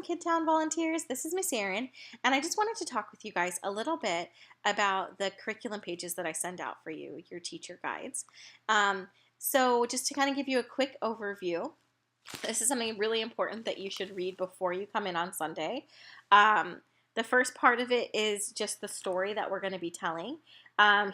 Kidtown volunteers. This is Miss Erin, and I just wanted to talk with you guys a little bit about the curriculum pages that I send out for you, your teacher guides. So just to kind of give you a quick overview, this is something really important that you should read before you come in on Sunday. The first part of it is just the story that we're going to be telling.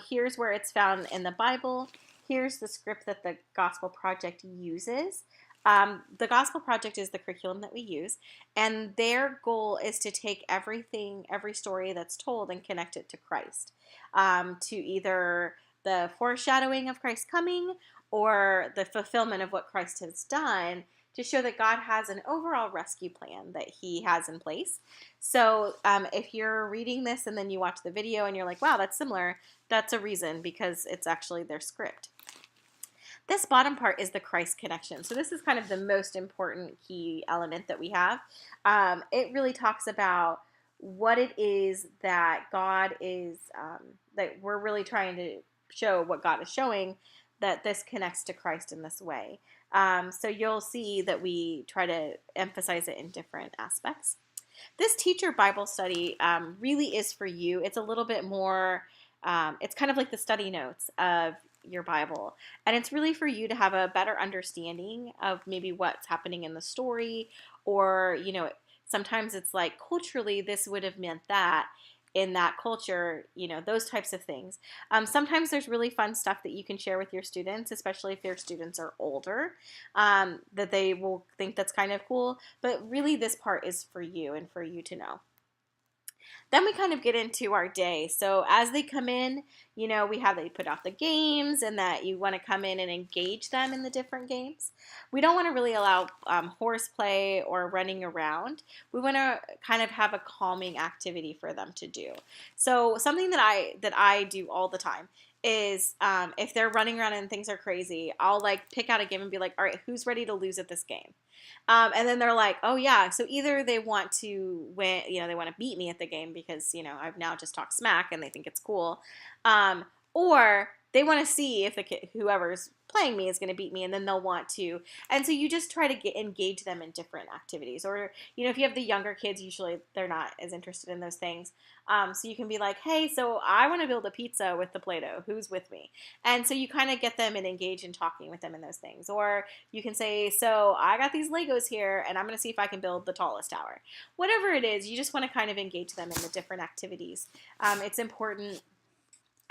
Here's where it's found in the Bible. Here's the script that the Gospel Project uses. The Gospel Project is the curriculum that we use, and their goal is to take everything, every story that's told, and connect it to Christ, to either the foreshadowing of Christ's coming or the fulfillment of what Christ has done, to show that God has an overall rescue plan that he has in place. So if you're reading this and then you watch the video and you're like, wow, that's similar, that's a reason, because it's actually their script. This bottom part is the Christ connection. So this is kind of the most important key element that we have. It really talks about what it is that God is, that we're really trying to show, what God is showing, that this connects to Christ in this way. So you'll see that we try to emphasize it in different aspects. This teacher Bible study really is for you. It's a little bit more, it's kind of like the study notes of your Bible. And it's really for you to have a better understanding of maybe what's happening in the story, or, sometimes it's like culturally this would have meant that in that culture, those types of things. Sometimes there's really fun stuff that you can share with your students, especially if your students are older, that they will think that's kind of cool. But really this part is for you and for you to know. Then we kind of get into our day. So as they come in, they put out the games, and that you want to come in and engage them in the different games. We don't want to really allow horseplay or running around. We want to kind of have a calming activity for them to do. So something that I do all the time is if they're running around and things are crazy, I'll pick out a game and be like, all right, who's ready to lose at this game? And then they're like, oh yeah. So either they want to win, they want to beat me at the game because, I've now just talked smack and they think it's cool. Or they want to see if whoever's playing me is going to beat me, and then they'll want to. And so you just try to engage them in different activities. Or, if you have the younger kids, usually they're not as interested in those things. So you can be like, hey, so I want to build a pizza with the Play-Doh. Who's with me? And so you kind of get them and engage in talking with them in those things. Or you can say, so I got these Legos here, and I'm going to see if I can build the tallest tower. Whatever it is, you just want to kind of engage them in the different activities. It's important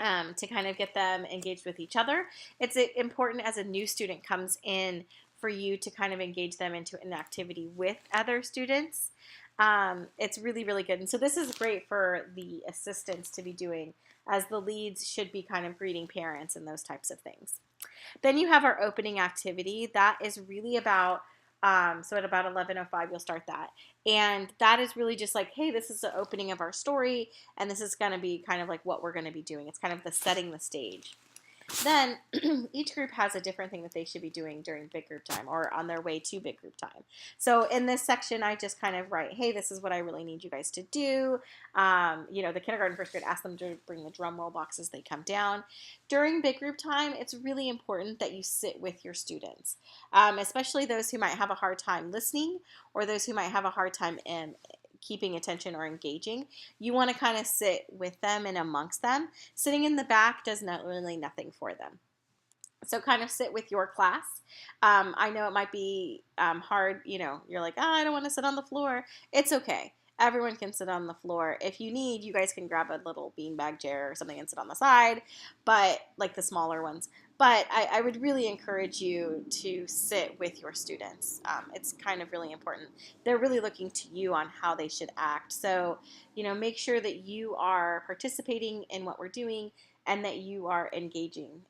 to kind of get them engaged with each other. It's important as a new student comes in for you to kind of engage them into an activity with other students. It's really, really good. And so this is great for the assistants to be doing, as the leads should be kind of greeting parents and those types of things. Then you have our opening activity. That is really about so at about 11:05, you'll start that. And that is really just like, hey, this is the opening of our story, and this is going to be kind of like what we're going to be doing. It's kind of the setting the stage. Then each group has a different thing that they should be doing during big group time or on their way to big group time. So in this section, I just kind of write, hey, this is what I really need you guys to do. The kindergarten first grade, ask them to bring the drum roll box as they come down. During big group time, it's really important that you sit with your students, especially those who might have a hard time listening, or those who might have a hard time keeping attention or engaging. You want to kind of sit with them and amongst them. Sitting in the back does nothing for them. So kind of sit with your class. I know it might be hard, you're like, I don't want to sit on the floor. It's okay. Everyone can sit on the floor. If you need, you guys can grab a little beanbag chair or something and sit on the side, but like the smaller ones. But I would really encourage you to sit with your students. It's kind of really important. They're really looking to you on how they should act. So, make sure that you are participating in what we're doing and that you are engaging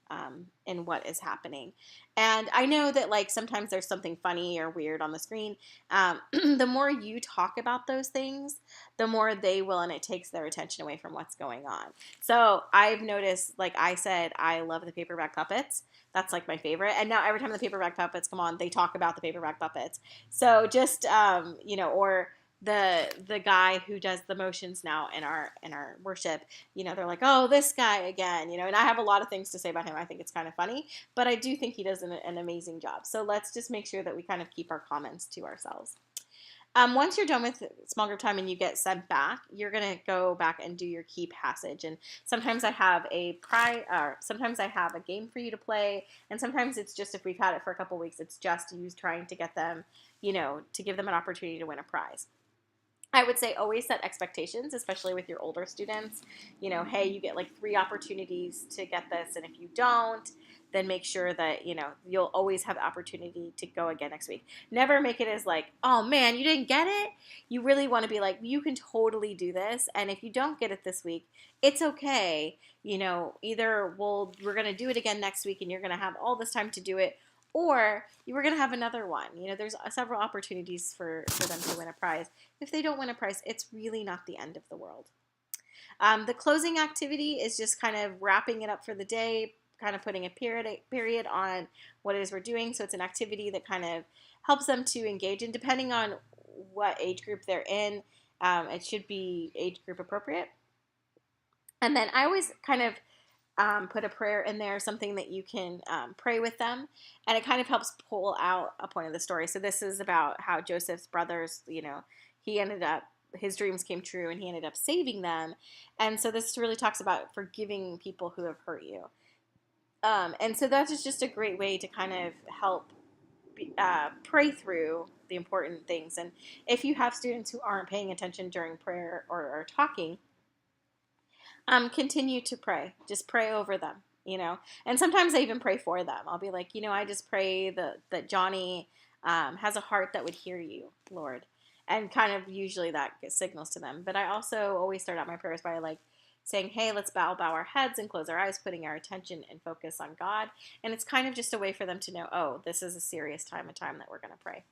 in what is happening. And I know that sometimes there's something funny or weird on the screen. The more you talk about those things, the more they will, and it takes their attention away from what's going on. So I've noticed, like I said, I love the paperback puppets. That's my favorite. And now every time the paperback puppets come on, they talk about the paperback puppets. So just, or the guy who does the motions now in our worship, they're like, oh, this guy again, and I have a lot of things to say about him. I think it's kind of funny, but I do think he does an amazing job. So let's just make sure that we kind of keep our comments to ourselves. Once you're done with small group time and you get sent back, you're gonna go back and do your key passage. And sometimes I have sometimes I have a game for you to play, and sometimes it's just if we've had it for a couple weeks, it's just you trying to get them, to give them an opportunity to win a prize. I would say always set expectations, especially with your older students. Hey, you get like 3 opportunities to get this, and if you don't, then make sure that, you'll always have the opportunity to go again next week. Never make it as like, oh man, you didn't get it. You really want to be like, you can totally do this, and if you don't get it this week, it's okay. Either we're going to do it again next week and you're going to have all this time to do it, or you were going to have another one. There's several opportunities for them to win a prize. If they don't win a prize, it's really not the end of the world. The closing activity is just kind of wrapping it up for the day, kind of putting a period on what it is we're doing. So it's an activity that kind of helps them to engage in, depending on what age group they're in. It should be age group appropriate. And then I always kind of put a prayer in there, something that you can pray with them, and it kind of helps pull out a point of the story. So this is about how Joseph's brothers, his dreams came true and he ended up saving them. And so this really talks about forgiving people who have hurt you. And so that's just a great way to kind of help pray through the important things. And if you have students who aren't paying attention during prayer or talking, continue to pray. Just pray over them, And sometimes I even pray for them. I'll be like, I just pray that Johnny has a heart that would hear you, Lord. And kind of usually that signals to them. But I also always start out my prayers by like saying, hey, let's bow our heads and close our eyes, putting our attention and focus on God. And it's kind of just a way for them to know, oh, this is a serious time that we're going to pray.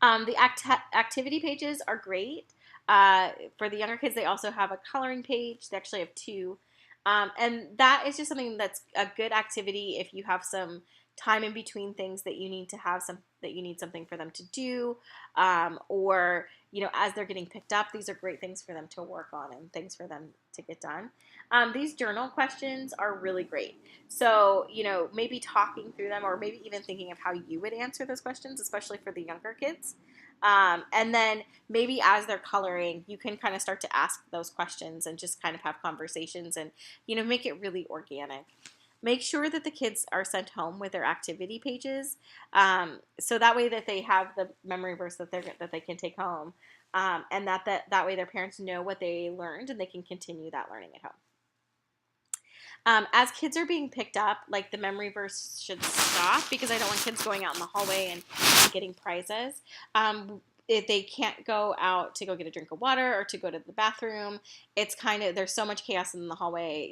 The activity pages are great. For the younger kids, they also have a coloring page. They actually have 2. And that is just something that's a good activity if you have some time in between things that you need something for them to do, or as they're getting picked up, these are great things for them to work on and things for them to get done. These journal questions are really great. So maybe talking through them, or maybe even thinking of how you would answer those questions, especially for the younger kids. And then maybe as they're coloring, you can kind of start to ask those questions and just kind of have conversations and make it really organic. Make sure that the kids are sent home with their activity pages, so that way that they have the memory verse that they can take home, and that way their parents know what they learned and they can continue that learning at home. As kids are being picked up, like the memory verse should stop, because I don't want kids going out in the hallway and getting prizes. If they can't go out to go get a drink of water or to go to the bathroom, it's kind of, there's so much chaos in the hallway,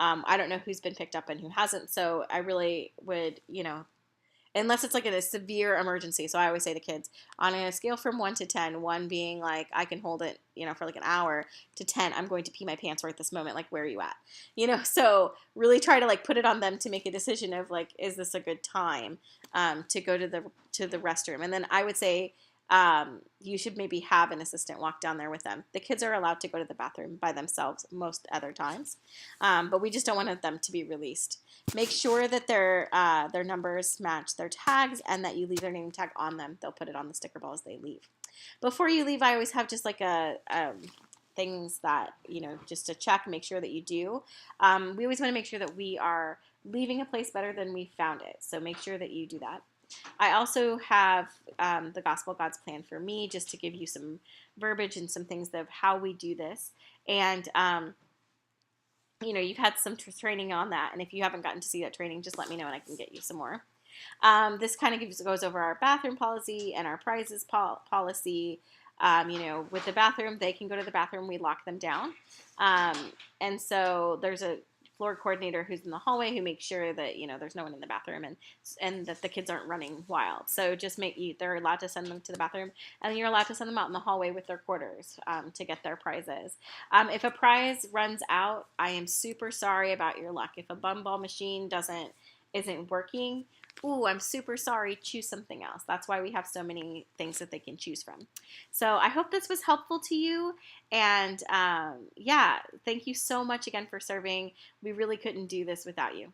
I don't know who's been picked up and who hasn't, so I really would, unless it's like a severe emergency. So I always say to kids, on a scale from 1 to 10, 1 being like, I can hold it, for like an hour, to 10, I'm going to pee my pants right this moment, like, where are you at? So really try to like put it on them to make a decision of like, is this a good time to go to the restroom? And then I would say, you should maybe have an assistant walk down there with them. The kids are allowed to go to the bathroom by themselves most other times, but we just don't want them to be released. Make sure that their numbers match their tags and that you leave their name tag on them. They'll put it on the sticker ball as they leave. Before you leave, I always have just like things that, just to check, make sure that you do. We always want to make sure that we are leaving a place better than we found it. So make sure that you do that. I also have the Gospel God's Plan for Me, just to give you some verbiage and some things of how we do this. And, you've had some training on that. And if you haven't gotten to see that training, just let me know and I can get you some more. This kind of goes over our bathroom policy and our prizes policy. With the bathroom, they can go to the bathroom. We lock them down. And so there's a floor coordinator who's in the hallway who makes sure that there's no one in the bathroom and that the kids aren't running wild. So just they're allowed to send them to the bathroom, and you're allowed to send them out in the hallway with their quarters to get their prizes. If a prize runs out, I am super sorry about your luck. If a bum ball machine isn't working, I'm super sorry, choose something else. That's why we have so many things that they can choose from. So I hope this was helpful to you. And thank you so much again for serving. We really couldn't do this without you.